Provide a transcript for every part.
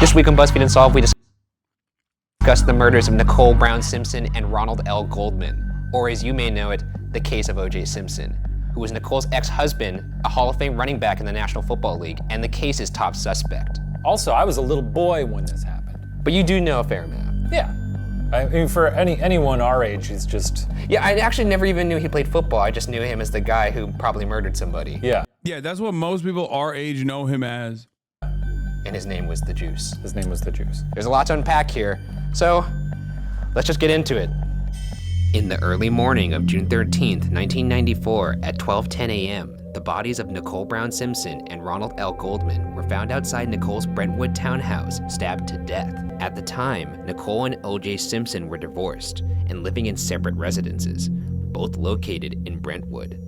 This week on BuzzFeed Unsolved, we discuss the murders of Nicole Brown Simpson and Ronald L. Goldman, or as you may know it, the case of O.J. Simpson, who was Nicole's ex-husband, a Hall of Fame running back in the National Football League, and the case's top suspect. Also, I was a little boy when this happened. But you do know a fair amount. Yeah. I mean, for anyone our age, he's just... Yeah, I actually never even knew he played football. I just knew him as the guy who probably murdered somebody. Yeah. Yeah, that's what most people our age know him as. And his name was the Juice. His name was the Juice. There's a lot to unpack here, so let's just get into it. In the early morning of June 13th, 1994, at 12:10 a.m., the bodies of Nicole Brown Simpson and Ronald L. Goldman were found outside Nicole's Brentwood townhouse, stabbed to death. At the time, Nicole and O.J. Simpson were divorced and living in separate residences, both located in Brentwood.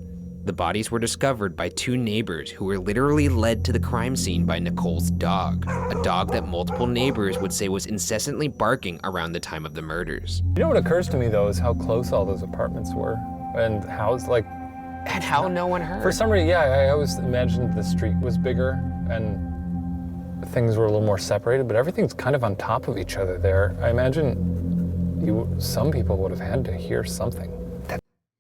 The bodies were discovered by two neighbors who were literally led to the crime scene by Nicole's dog, a dog that multiple neighbors would say was incessantly barking around the time of the murders. You know what occurs to me, though, is how close all those apartments were. And how it's like... And how no one heard. For some reason, yeah, I always imagined the street was bigger and things were a little more separated, but everything's kind of on top of each other there. I imagine some people would have had to hear something.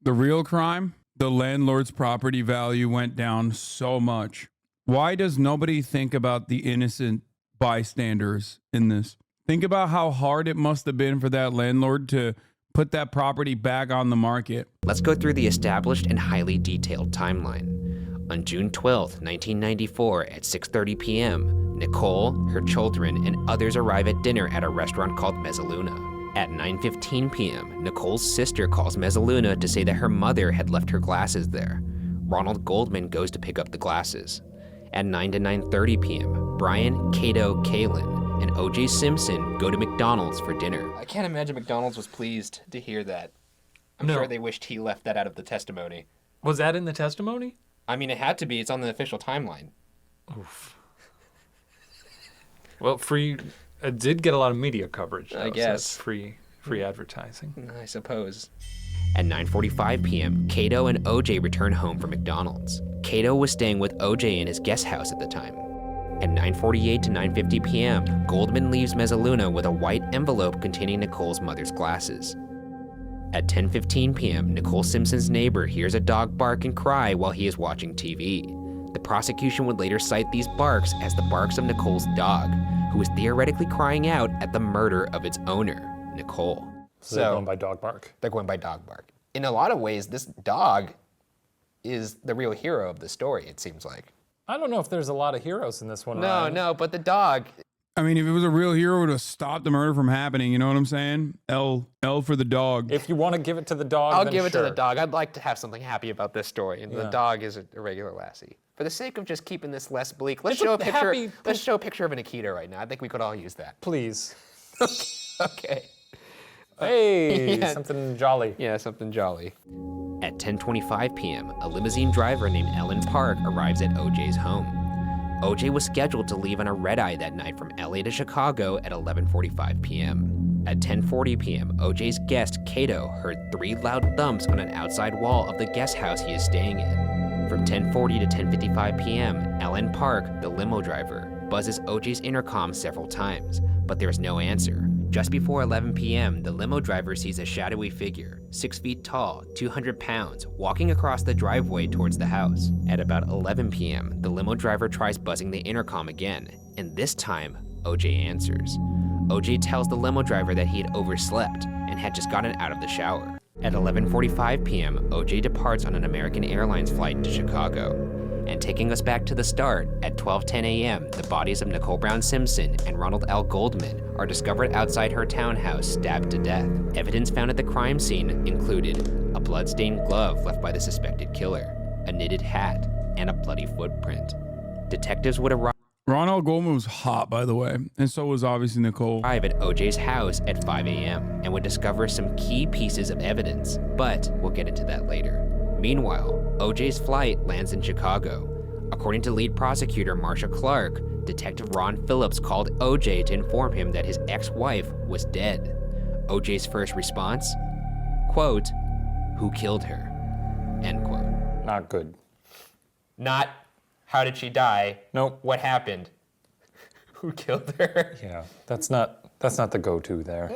The real crime? The landlord's property value went down so much. Why does nobody think about the innocent bystanders in this? Think about how hard it must have been for that landlord to put that property back on the market. Let's go through the established and highly detailed timeline. On June 12th, 1994, at 6:30 p.m., Nicole, her children, and others arrive at dinner at a restaurant called Mezzaluna. At 9:15 p.m., Nicole's sister calls Mezzaluna to say that her mother had left her glasses there. Ronald Goldman goes to pick up the glasses. At 9 to 9:30 p.m., Brian, Cato, Kaylin, and O.J. Simpson go to McDonald's for dinner. I can't imagine McDonald's was pleased to hear that. I'm sure they wished he left that out of the testimony. Was that in the testimony? I mean, it had to be. It's on the official timeline. Oof. Well, it did get a lot of media coverage, though, I guess. So it's free advertising. I suppose. At 9:45 p.m., Cato and OJ return home from McDonald's. Cato was staying with OJ in his guest house at the time. At 9:48 to 9:50 p.m., Goldman leaves Mezzaluna with a white envelope containing Nicole's mother's glasses. At 10:15 p.m., Nicole Simpson's neighbor hears a dog bark and cry while he is watching TV. The prosecution would later cite these barks as the barks of Nicole's dog, who was theoretically crying out at the murder of its owner, Nicole. So they're going by dog bark. They're going by dog bark. In a lot of ways, this dog is the real hero of the story, it seems like. I don't know if there's a lot of heroes in this one, No, Ryan. no, but the dog... I mean, if it was a real hero, it would have stopped the murder from happening. You know what I'm saying? L for the dog. If you want to give it to the dog, I'll then give it to sure. the dog. I'd like to have something happy about this story, and the dog is a regular lassie. For the sake of just keeping this less bleak, let's show a picture. Let's show a picture of an Akita right now. I think we could all use that. Please. Okay. Hey, Yeah. something jolly. Yeah, something jolly. At 10:25 p.m., a limousine driver named Ellen Park arrives at OJ's home. OJ was scheduled to leave on a red-eye that night from LA to Chicago at 11:45 p.m. At 10:40 p.m., OJ's guest, Cato, heard 3 loud thumps on an outside wall of the guest house he is staying in. From 10:40 to 10:55 p.m., Ellen Park, the limo driver, buzzes OJ's intercom several times, but there's no answer. Just before 11 p.m., the limo driver sees a shadowy figure, 6 feet tall, 200 pounds, walking across the driveway towards the house. At about 11 p.m., the limo driver tries buzzing the intercom again, and this time, OJ answers. OJ tells the limo driver that he had overslept and had just gotten out of the shower. At 11:45 p.m., OJ departs on an American Airlines flight to Chicago. And taking us back to the start, at 12:10 a.m., the bodies of Nicole Brown Simpson and Ronald L. Goldman are discovered outside her townhouse, stabbed to death. Evidence found at the crime scene included a blood-stained glove left by the suspected killer, a knitted hat, and a bloody footprint. Detectives would arrive Ronald Goldman was hot, by the way, and so was obviously Nicole. at OJ's house at 5 a.m. and would discover some key pieces of evidence, but we'll get into that later. Meanwhile, OJ's flight lands in Chicago. According to lead prosecutor Marsha Clark, Detective Ron Phillips called OJ to inform him that his ex-wife was dead. OJ's first response? Quote, "Who killed her?" End quote. Not good. Not, how did she die? Nope. What happened? who killed her. Yeah, that's not the go-to there.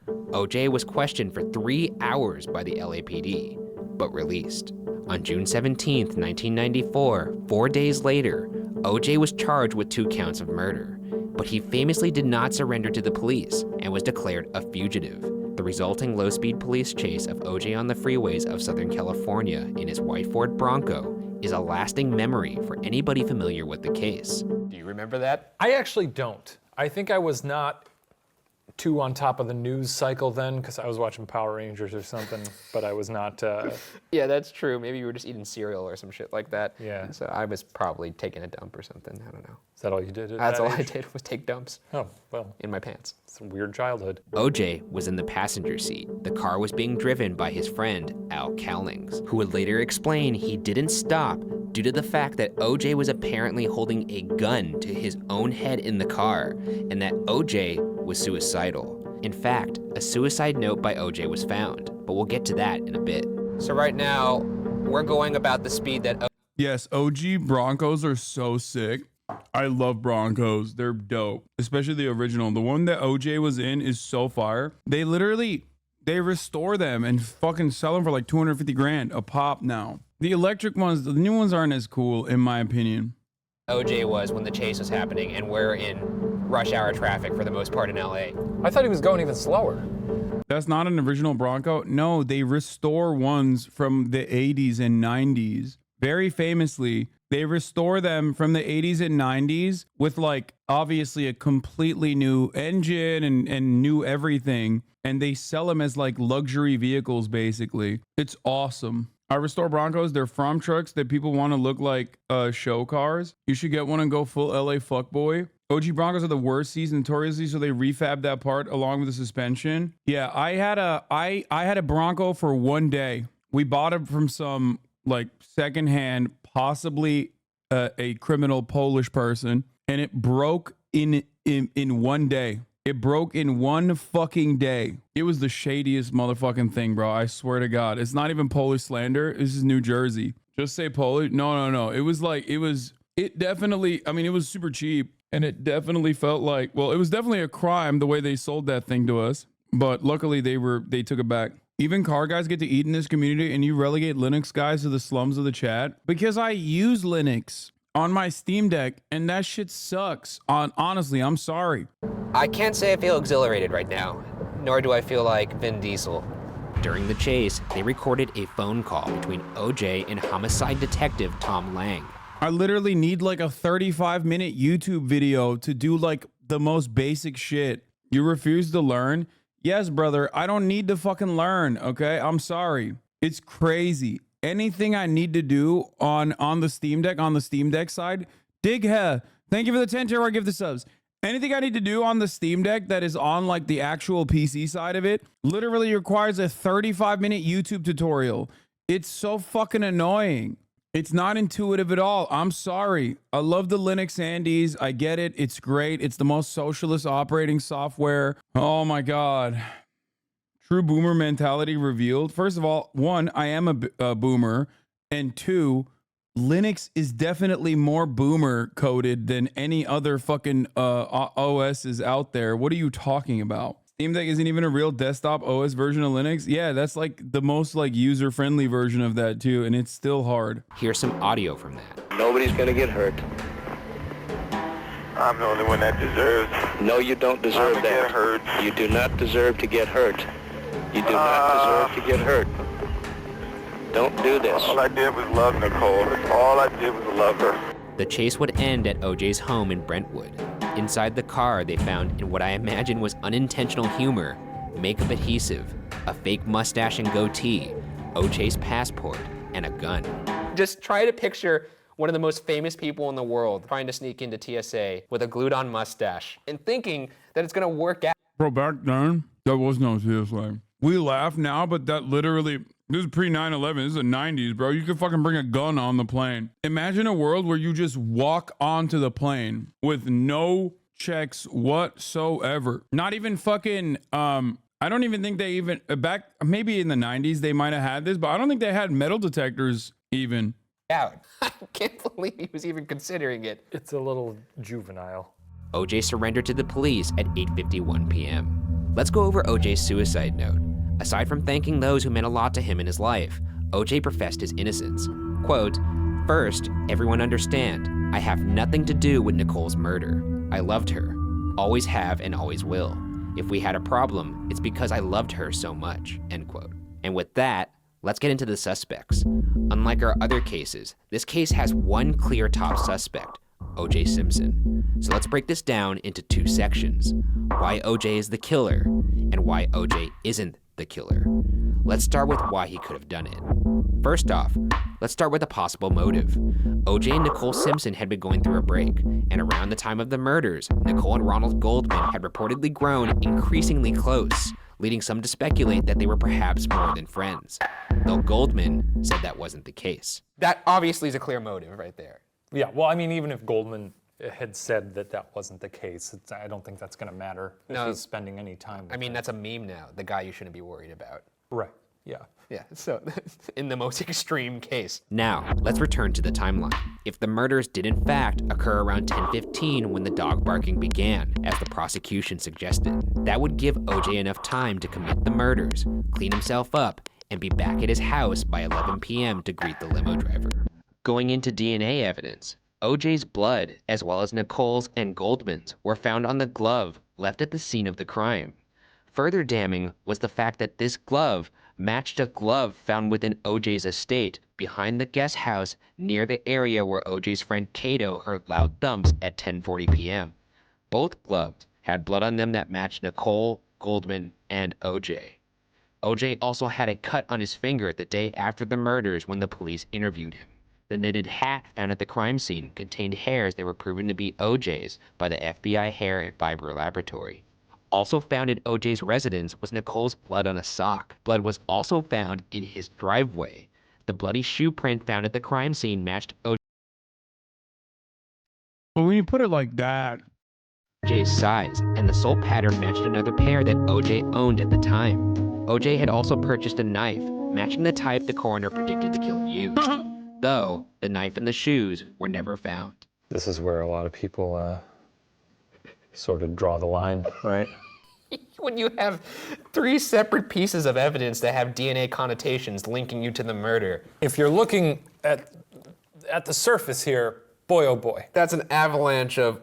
OJ was questioned for 3 hours by the LAPD, but released. On June 17, 1994, 4 days later, OJ was charged with 2 counts of murder, but he famously did not surrender to the police and was declared a fugitive. The resulting low-speed police chase of OJ on the freeways of Southern California in his white Ford Bronco is a lasting memory for anybody familiar with the case. Do you remember that? I actually don't. I think I was not too on top of the news cycle then, because I was watching Power Rangers or something, but I was not... Yeah, that's true. Maybe you were just eating cereal or some shit like that. Yeah. So I was probably taking a dump or something. I don't know. Is that all you did at That's that all I age? did was take dumps Oh, well, in my pants. it's a weird childhood. OJ was in the passenger seat. The car was being driven by his friend, Al Cowlings, who would later explain he didn't stop due to the fact that OJ was apparently holding a gun to his own head in the car, and that OJ was suicidal. In fact, a suicide note by OJ was found, but we'll get to that in a bit. So right now, we're going about the speed that Yes, OG Broncos are so sick. I love Broncos. They're dope, especially the original. The one that OJ was in is so fire. They restore them and fucking sell them for like 250 grand a pop now. The electric ones, the new ones aren't as cool in my opinion. OJ was when the chase was happening, and we're in rush hour traffic for the most part in LA. I thought he was going even slower. That's not an original Bronco. No, they restore ones from the 80s and 90s. Very famously, they restore them from the 80s and 90s with like obviously a completely new engine and new everything. And they sell them as like luxury vehicles, basically. It's awesome. I restore Broncos. They're farm trucks that people want to look like show cars. You should get one and go full LA fuckboy. OG Broncos are the worst seized notoriously, so they refab that part along with the suspension. Yeah, I had a Bronco for 1 day. We bought it from some like secondhand, possibly a criminal Polish person, and it broke in 1 day. It broke in 1 fucking day. It was the shadiest motherfucking thing, bro. I swear to God. It's not even Polish slander. This is New Jersey. Just say Polish. No. It was super cheap. And it definitely felt like, well, it was definitely a crime the way they sold that thing to us. But luckily they took it back. Even car guys get to eat in this community, and you relegate Linux guys to the slums of the chat. Because I use Linux on my Steam Deck, and that shit sucks. Honestly, I'm sorry. I can't say I feel exhilarated right now, nor do I feel like Vin Diesel. During the chase, they recorded a phone call between OJ and homicide detective Tom Lang. I literally need like a 35-minute YouTube video to do like the most basic shit. You refuse to learn? Yes, brother, I don't need to fucking learn, okay? I'm sorry. It's crazy. Anything I need to do on the Steam Deck side, Digha, thank you for the 10 tier, I give the subs. Anything I need to do on the Steam Deck that is on like the actual PC side of it literally requires a 35-minute YouTube tutorial. It's so fucking annoying. It's not intuitive at all. I'm sorry. I love the Linux Andes. I get it. It's great. It's the most socialist operating software. Oh my God. True boomer mentality revealed. First of all, 1, I am a boomer. And 2, Linux is definitely more boomer coded than any other fucking OSs out there. What are you talking about? Steam Deck isn't even a real desktop OS version of Linux. Yeah, that's like the most like user-friendly version of that too, and it's still hard. Here's some audio from that. Nobody's gonna get hurt. I'm the only one that deserves. No, you don't deserve to that. get hurt. You do not deserve to get hurt. You do not deserve to get hurt. Don't do this. All I did was love Nicole. All I did was love her. The chase would end at OJ's home in Brentwood. Inside the car, they found in what I imagine was unintentional humor, makeup adhesive, a fake mustache and goatee, OJ's passport, and a gun. Just try to picture one of the most famous people in the world trying to sneak into TSA with a glued-on mustache and thinking that it's gonna work out. Bro, back then, there was no TSA. We laugh now, but that literally, this is pre 9/11. This is the 90s, bro. You could fucking bring a gun on the plane. Imagine a world where you just walk onto the plane with no checks whatsoever. Not even fucking, I don't even think they even, back, maybe in the 90s they might have had this, but I don't think they had metal detectors even. I can't believe he was even considering it. It's a little juvenile. O.J. surrendered to the police at 8:51 p.m. Let's go over O.J.'s suicide note. Aside from thanking those who meant a lot to him in his life, O.J. professed his innocence. Quote, "First, everyone understand, I have nothing to do with Nicole's murder. I loved her, always have and always will. If we had a problem, it's because I loved her so much," end quote. And with that, let's get into the suspects. Unlike our other cases, this case has one clear top suspect, O.J. Simpson. So let's break this down into two sections: why O.J. is the killer and why O.J. isn't the killer. Let's start with why he could have done it. First off, let's start with a possible motive. O.J. and Nicole Simpson had been going through a break, and around the time of the murders, Nicole and Ronald Goldman had reportedly grown increasingly close, leading some to speculate that they were perhaps more than friends, though Goldman said that wasn't the case. That obviously is a clear motive right there. Yeah, well, I mean, even if Goldman had said that that wasn't the case, I don't think that's going to matter if he's spending any time with I mean, that's a meme now, the guy you shouldn't be worried about. Right, yeah. Yeah, so in the most extreme case. Now, let's return to the timeline. If the murders did in fact occur around 10:15 when the dog barking began, as the prosecution suggested, that would give O.J. enough time to commit the murders, clean himself up, and be back at his house by 11 p.m. to greet the limo driver. Going into DNA evidence, O.J.'s blood, as well as Nicole's and Goldman's, were found on the glove left at the scene of the crime. Further damning was the fact that this glove matched a glove found within O.J.'s estate behind the guest house near the area where O.J.'s friend Cato heard loud thumps at 10:40 p.m. Both gloves had blood on them that matched Nicole, Goldman, and O.J. O.J. also had a cut on his finger the day after the murders when the police interviewed him. The knitted hat found at the crime scene contained hairs that were proven to be O.J.'s by the FBI Hair and Fiber Laboratory. Also found in O.J.'s residence was Nicole's blood on a sock. Blood was also found in his driveway. The bloody shoe print found at the crime scene matched But when you put it like that, O.J.'s size, and the sole pattern matched another pair that O.J. owned at the time. O.J. had also purchased a knife, matching the type the coroner predicted the killer used, though the knife and the shoes were never found. This is where a lot of people sort of draw the line, right? When you have three separate pieces of evidence that have DNA connotations linking you to the murder. If you're looking at the surface here, boy oh boy. That's an avalanche of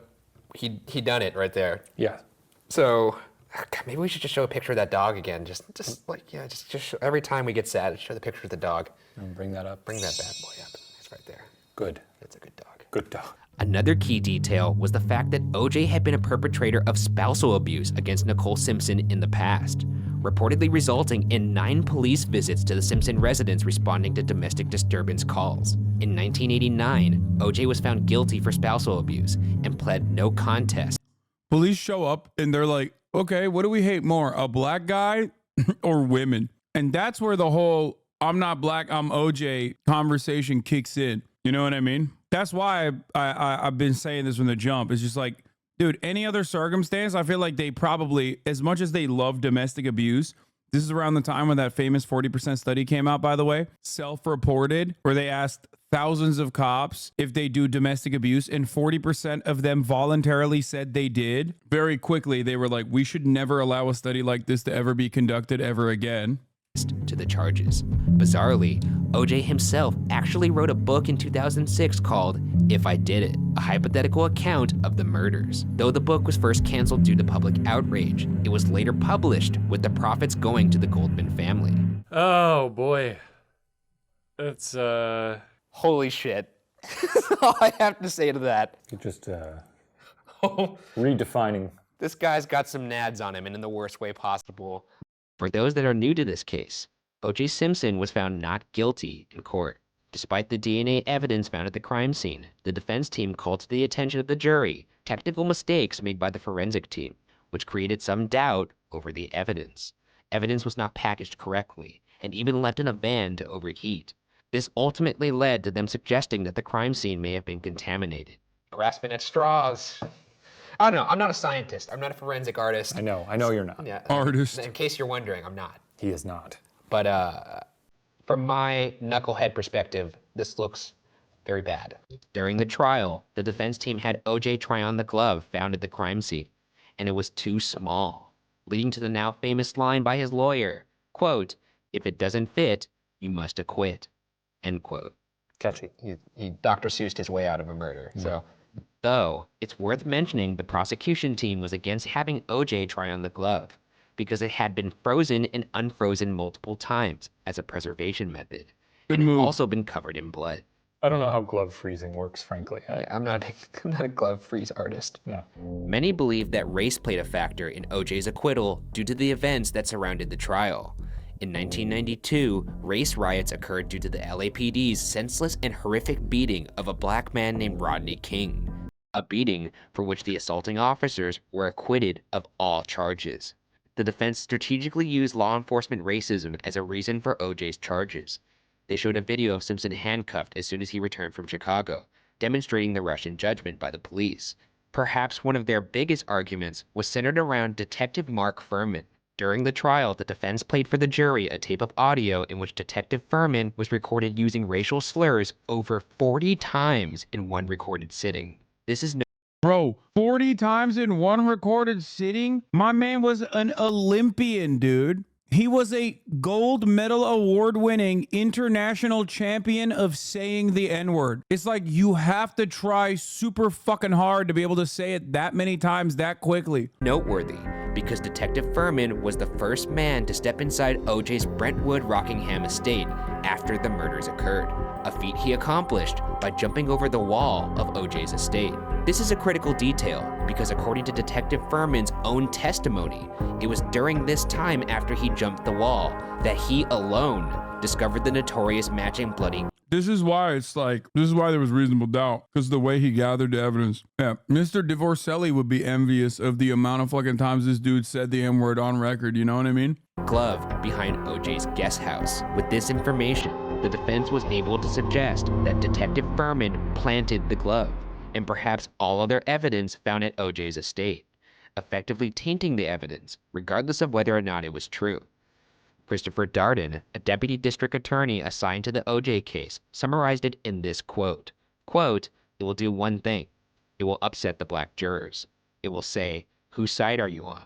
he done it right there. Yeah. So God, maybe we should just show a picture of that dog again. Just show, every time we get sad, show the picture of the dog. And bring that up. Bring that bad boy up. It's right there. Good. It's a good dog. Good dog. Another key detail was the fact that O.J. had been a perpetrator of spousal abuse against Nicole Simpson in the past, reportedly resulting in 9 police visits to the Simpson residence responding to domestic disturbance calls. In 1989, O.J. was found guilty for spousal abuse and pled no contest. police show up and they're like, okay, what do we hate more, a black guy or women? And that's where the whole I'm not black, I'm OJ conversation kicks in. You know what I mean? That's why I've been saying this from the jump. It's just like, dude, any other circumstance, I feel like they probably, as much as they love domestic abuse, this is around the time when that famous 40% study came out, by the way, self-reported, where they asked thousands of cops if they do domestic abuse, and 40% of them voluntarily said they did. Very quickly, they were like, we should never allow a study like this to ever be conducted ever again. To the charges. Bizarrely, OJ himself actually wrote a book in 2006 called If I Did It, a hypothetical account of the murders. Though the book was first canceled due to public outrage, it was later published with the profits going to the Goldman family. Oh boy. That's Holy shit. That's all I have to say to that. You're just redefining. This guy's got some nads on him, and in the worst way possible. For those that are new to this case, O.J. Simpson was found not guilty in court. Despite the DNA evidence found at the crime scene, the defense team called to the attention of the jury technical mistakes made by the forensic team, which created some doubt over the evidence. Evidence was not packaged correctly, and even left in a van to overheat. This ultimately led to them suggesting that the crime scene may have been contaminated. Grasping at straws. I don't know. I'm not a scientist. I'm not a forensic artist. I know you're not. Yeah, Artist. In case you're wondering, I'm not. He is not. But from my knucklehead perspective, this looks very bad. During the trial, the defense team had OJ try on the glove found at the crime scene, and it was too small, leading to the now famous line by his lawyer, quote, "If it doesn't fit, you must acquit," end quote. Catchy. He Dr. Seuss'd his way out of a murder. So, Though, it's worth mentioning the prosecution team was against having OJ try on the glove because it had been frozen and unfrozen multiple times as a preservation method, and had also been covered in blood. I don't know how glove freezing works, frankly. I'm not a glove freeze artist. No. Many believe that race played a factor in OJ's acquittal due to the events that surrounded the trial. In 1992, race riots occurred due to the LAPD's senseless and horrific beating of a black man named Rodney King, a beating for which the assaulting officers were acquitted of all charges. The defense strategically used law enforcement racism as a reason for OJ's charges. They showed a video of Simpson handcuffed as soon as he returned from Chicago, demonstrating the rush in judgment by the police. Perhaps one of their biggest arguments was centered around Detective Mark Furman. During the trial, the defense played for the jury a tape of audio in which Detective Furman was recorded using racial slurs over 40 times in one recorded sitting. This is Bro, 40 times in one recorded sitting? My man was an Olympian, dude. He was a gold medal award-winning international champion of saying the N-word. It's like you have to try super fucking hard to be able to say it that many times that quickly. noteworthy because Detective Furman was the first man to step inside OJ's Brentwood Rockingham estate after the murders occurred, a feat he accomplished by jumping over the wall of OJ's estate. This is a critical detail because according to Detective Furman's own testimony, it was during this time after he jumped the wall that he alone discovered the notorious matching bloody. This is why there was reasonable doubt, because the way he gathered the evidence. Yeah, Mr. Divorcelli would be envious of the amount of fucking times this dude said the N-word on record, you know what I mean? glove behind OJ's guest house. With this information, the defense was able to suggest that Detective Furman planted the glove, and perhaps all other evidence found at OJ's estate, effectively tainting the evidence, regardless of whether or not it was true. Christopher Darden, a deputy district attorney assigned to the OJ case, summarized it in this quote. Quote, "It will do one thing. It will upset the black jurors. It will say, whose side are you on?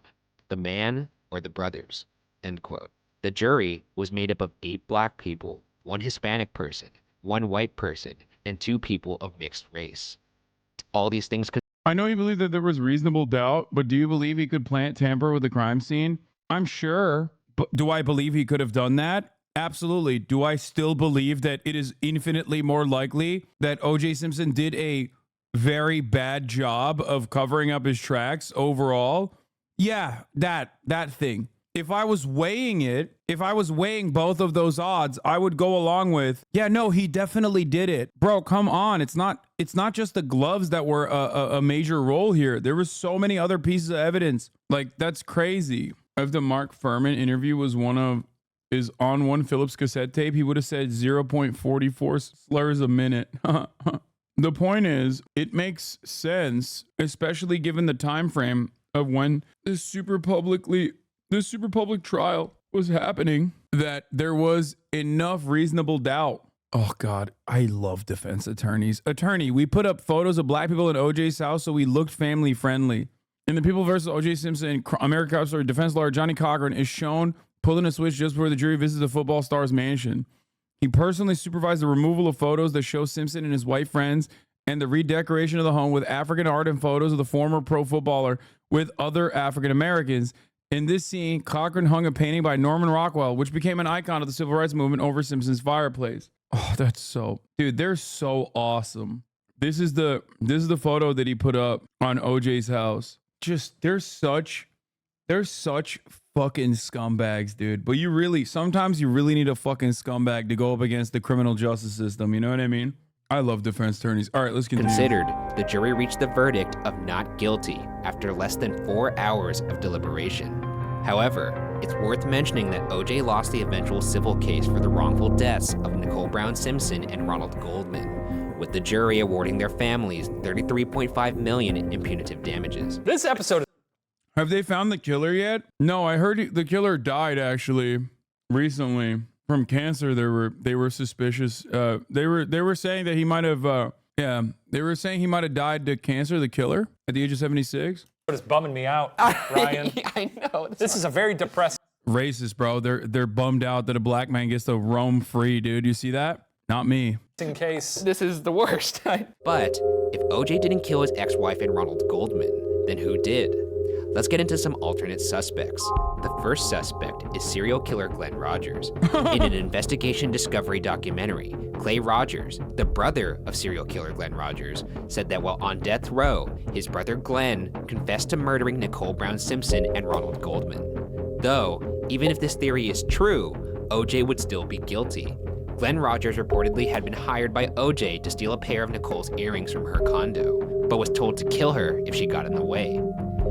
The man or the brothers?" End quote. The jury was made up of 8 black people, 1 Hispanic person, 1 white person, and 2 people of mixed race. All these things could. I know you believe that there was reasonable doubt, but do you believe he could plant tamper with the crime scene? I'm sure. But do I believe he could have done that? Absolutely. Do I still believe that it is infinitely more likely that O.J. Simpson did a very bad job of covering up his tracks overall? Yeah, that thing. If I was weighing it, if I was weighing both of those odds, I would go along with, yeah, no, he definitely did it. Bro, come on. It's not just the gloves that were a major role here. There was so many other pieces of evidence. Like, that's crazy. If the Mark Furman interview was is on one Phillips cassette tape, he would have said 0.44 slurs a minute. The point is, it makes sense, especially given the time frame of when this super public trial was happening, that there was enough reasonable doubt. Oh God, I love defense attorneys. Attorney, we put up photos of black people in OJ's house so we looked family friendly. In the People versus O.J. Simpson, American Cop Story, defense lawyer Johnny Cochran is shown pulling a switch just before the jury visits the football star's mansion. He personally supervised the removal of photos that show Simpson and his white friends and the redecoration of the home with African art and photos of the former pro footballer with other African Americans. In this scene, Cochran hung a painting by Norman Rockwell, which became an icon of the civil rights movement, over Simpson's fireplace. Oh, that's so... Dude, they're so awesome. This is the photo that he put up on OJ's house. Just they're such fucking scumbags, dude. But sometimes you really need a fucking scumbag to go up against the criminal justice system. You know what I mean? I love defense attorneys. All right, let's continue. Considered, the jury reached the verdict of not guilty after less than 4 hours of deliberation. However, it's worth mentioning that OJ lost the eventual civil case for the wrongful deaths of Nicole Brown Simpson and Ronald Goldman, with the jury awarding their families $33.5 million in punitive damages. This episode. Have they found the killer yet? No, I heard the killer died actually recently. from cancer. They were suspicious. They were saying that he might have. Yeah, they were saying he might have died to cancer. The killer at the age of 76. What is bumming me out, Ryan? Yeah, I know. This is a very depressing. Racist, bro. They're bummed out that a black man gets to roam free, dude. You see that? Not me. Case. This is the worst. But if OJ didn't kill his ex-wife and Ronald Goldman, then who did? Let's get into some alternate suspects. The first suspect is serial killer Glenn Rogers. In an investigation discovery documentary, Clay Rogers, the brother of serial killer Glenn Rogers, said that while on death row, his brother Glenn confessed to murdering Nicole Brown Simpson and Ronald Goldman. Though, even if this theory is true, OJ would still be guilty. Glenn Rogers reportedly had been hired by OJ to steal a pair of Nicole's earrings from her condo, but was told to kill her if she got in the way.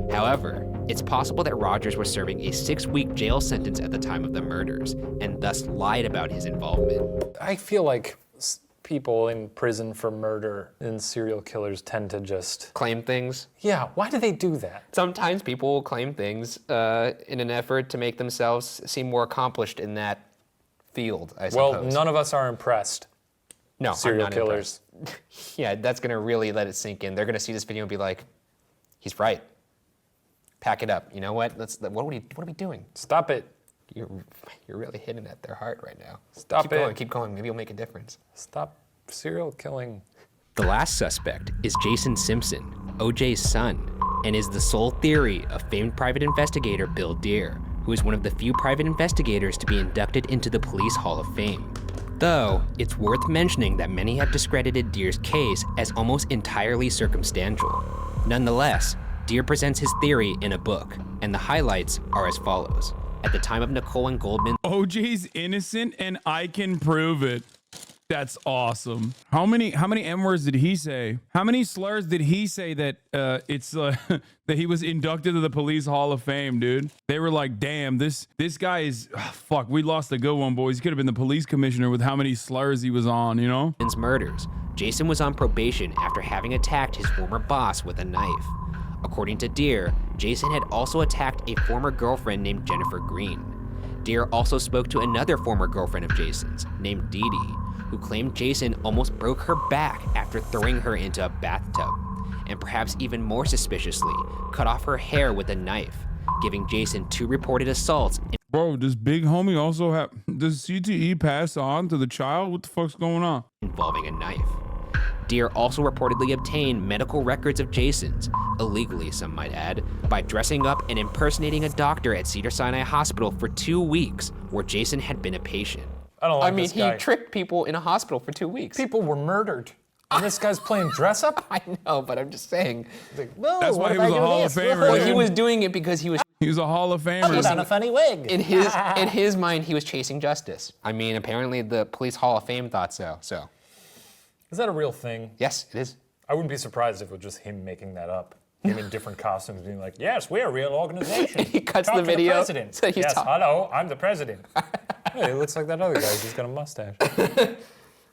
However, it's possible that Rogers was serving a 6-week jail sentence at the time of the murders, and thus lied about his involvement. I feel like people in prison for murder and serial killers tend to just Claim things. Yeah, why do they do that? Sometimes people will claim things in an effort to make themselves seem more accomplished in that field, I suppose. Well, none of us are impressed. No, serial I'm not killers. impressed. Yeah, that's gonna really let it sink in. They're gonna see this video and be like, he's right. Pack it up. You know what? What are we doing? Stop it. You're really hitting at their heart right now. Stop it. Keep going. Maybe you'll make a difference. Stop serial killing. The last suspect is Jason Simpson, OJ's son, and is the sole theory of famed private investigator Bill Deere, who is one of the few private investigators to be inducted into the Police Hall of Fame. Though, it's worth mentioning that many have discredited Deere's case as almost entirely circumstantial. Nonetheless, Deere presents his theory in a book, and the highlights are as follows. At the time of Nicole and Goldman, OJ's innocent and I can prove it. That's awesome. How many M-words did he say? How many slurs did he say that that he was inducted to the Police Hall of Fame, dude? They were like, damn, this guy is, fuck, we lost a good one, boys. He could have been the police commissioner with how many slurs he was on, you know? Murders, Jason was on probation after having attacked his former boss with a knife. According to Deere, Jason had also attacked a former girlfriend named Jennifer Green. Deere also spoke to another former girlfriend of Jason's, named Dee Dee, who claimed Jason almost broke her back after throwing her into a bathtub, and perhaps even more suspiciously, cut off her hair with a knife, giving Jason 2 reported assaults. Bro, does big homie also have, does CTE pass on to the child? What the fuck's going on? Involving a knife. Deere also reportedly obtained medical records of Jason's, illegally some might add, by dressing up and impersonating a doctor at Cedars-Sinai Hospital for 2 weeks, where Jason had been a patient. I don't like this guy. He tricked people in a hospital for 2 weeks. People were murdered. And this guy's playing dress up? I know, but I'm just saying. Like, well, That's why he was a Hall of Famer. Well, he dude. was doing it because he was a Hall of Famer. Put on a funny wig. in his mind, he was chasing justice. I mean, apparently the Police Hall of Fame thought so. So, Is that a real thing? yes, it is. I wouldn't be surprised if it was just him making that up. Him in different costumes being like, yes, we're a real organization. He cuts Talk the to video. The president. So he's yes, talking. hello, I'm the president. Hey, it looks like that other guy. He's got a mustache.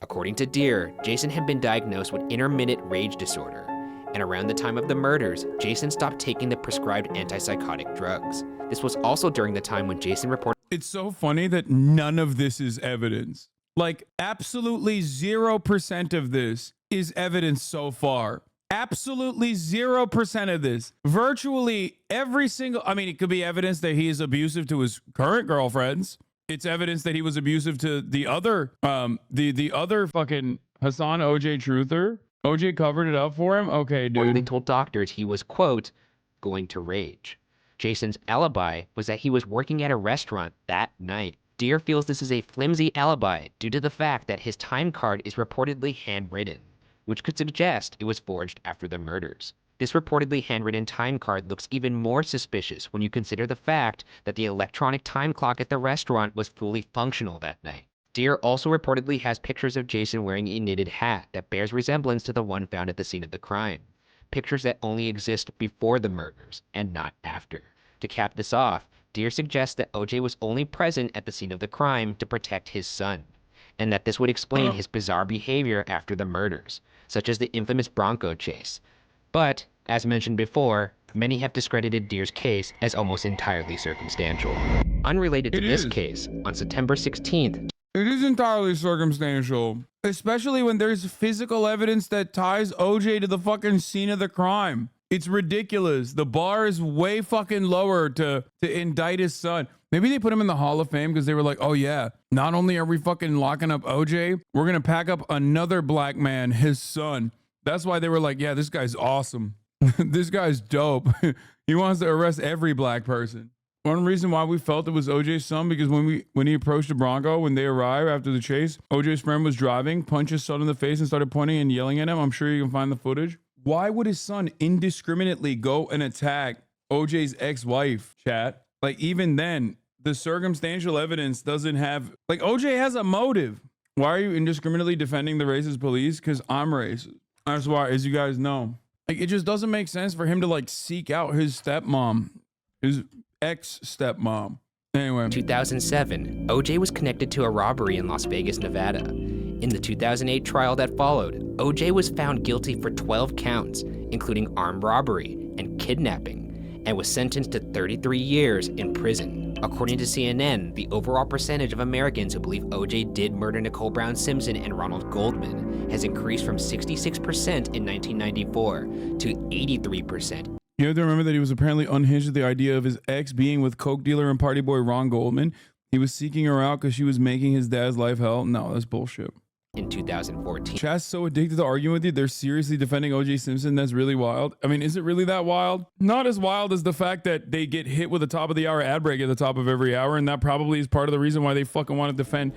According to Deere, Jason had been diagnosed with intermittent rage disorder, and around the time of the murders, Jason stopped taking the prescribed antipsychotic drugs. This was also during the time when Jason reported. It's so funny that none of this is evidence. Like, absolutely 0% of this is evidence so far. Absolutely 0% of this. Virtually every single, I mean, it could be evidence that he is abusive to his current girlfriends. It's evidence that he was abusive to the other, the other fucking Hassan OJ truther. OJ covered it up for him? Okay, They dude. told doctors he was, quote, going to rage. Jason's alibi was that he was working at a restaurant that night. Deere feels this is a flimsy alibi due to the fact that his time card is reportedly handwritten, which could suggest it was forged after the murders. This reportedly handwritten time card looks even more suspicious when you consider the fact that the electronic time clock at the restaurant was fully functional that night. Deere also reportedly has pictures of Jason wearing a knitted hat that bears resemblance to the one found at the scene of the crime. Pictures that only exist before the murders and not after. To cap this off, Deere suggests that OJ was only present at the scene of the crime to protect his son, and that this would explain his bizarre behavior after the murders, such as the infamous Bronco chase. But, as mentioned before, many have discredited Deere's case as almost entirely circumstantial. Unrelated to this case, on September 16th, It is entirely circumstantial, especially when there's physical evidence that ties OJ to the fucking scene of the crime. It's ridiculous. The bar is way fucking lower to indict his son. Maybe they put him in the Hall of Fame because they were like, oh yeah, not only are we fucking locking up OJ, we're going to pack up another black man, his son. That's why they were like, yeah, this guy's awesome. This guy's dope. He wants to arrest every black person. One reason why we felt it was OJ's son, because when he approached the Bronco, when they arrived after the chase, OJ's friend was driving, punched his son in the face and started pointing and yelling at him. I'm sure you can find the footage. Why would his son indiscriminately go and attack OJ's ex-wife, chat? Like, even then, the circumstantial evidence doesn't have, like, OJ has a motive. Why are you indiscriminately defending the racist police? Because I'm racist. That's why, as you guys know. Like, it just doesn't make sense for him to, like, seek out his stepmom, his ex-stepmom. Anyway. 2007, OJ was connected to a robbery in Las Vegas, Nevada. In the 2008 trial that followed, OJ was found guilty for 12 counts, including armed robbery and kidnapping, and was sentenced to 33 years in prison. According to CNN, the overall percentage of Americans who believe OJ did murder Nicole Brown Simpson and Ronald Goldman has increased from 66% in 1994 to 83%. You have to remember that he was apparently unhinged at the idea of his ex being with coke dealer and party boy Ron Goldman. He was seeking her out because she was making his dad's life hell. No, that's bullshit. In 2014. Chat's so addicted to arguing with you, they're seriously defending OJ Simpson. That's really wild. I mean, is it really that wild? Not as wild as the fact that they get hit with a top of the hour ad break at the top of every hour, and that probably is part of the reason why they fucking want to defend